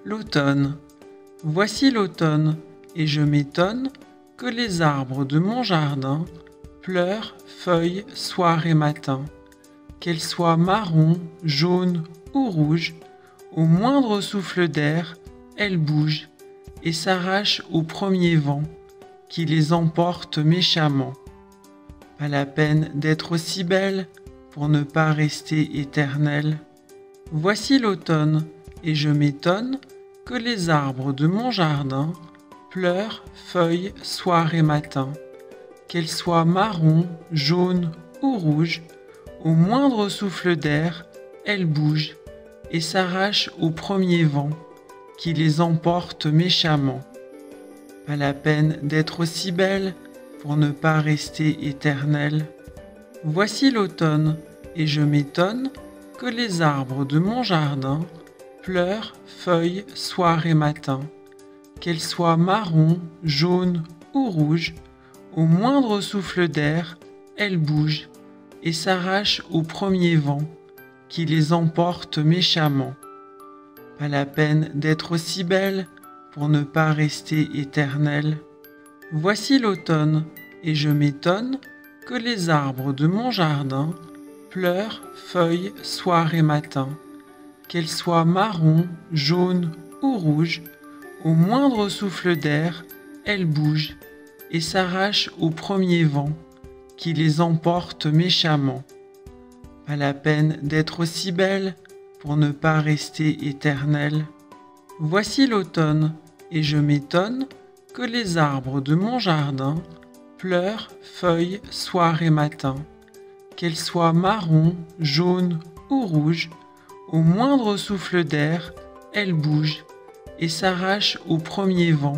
L'automne. Voici l'automne, et je m'étonne que les arbres de mon jardin pleurent feuilles soir et matin. Qu'elles soient marron, jaune ou rouge, au moindre souffle d'air, elles bougent et s'arrachent au premier vent qui les emporte méchamment. Pas la peine d'être aussi belle pour ne pas rester éternelle. Voici l'automne, et je m'étonne que les arbres de mon jardin pleurent feuilles soir et matin. Qu'elles soient marron, jaune ou rouge, au moindre souffle d'air, elles bougent et s'arrachent au premier vent qui les emporte méchamment. Pas la peine d'être aussi belle pour ne pas rester éternelle. Voici l'automne, et je m'étonne que les arbres de mon jardin pleurent feuilles soir et matin. Qu'elles soient marron, jaune ou rouge, au moindre souffle d'air, elles bougent et s'arrachent au premier vent qui les emporte méchamment. Pas la peine d'être aussi belle pour ne pas rester éternelle. Voici l'automne, et je m'étonne que les arbres de mon jardin pleurent feuilles soir et matin. Qu'elles soient marron, jaune ou rouge, au moindre souffle d'air, elles bougent et s'arrachent au premier vent qui les emporte méchamment. Pas la peine d'être aussi belle pour ne pas rester éternelle. Voici l'automne, et je m'étonne que les arbres de mon jardin pleurent feuilles soir et matin. Qu'elles soient marron, jaune ou rouge, au moindre souffle d'air, elles bougent et s'arrachent au premier vent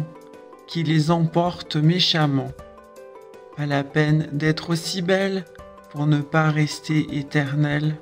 qui les emporte méchamment. Pas la peine d'être aussi belle pour ne pas rester éternelle.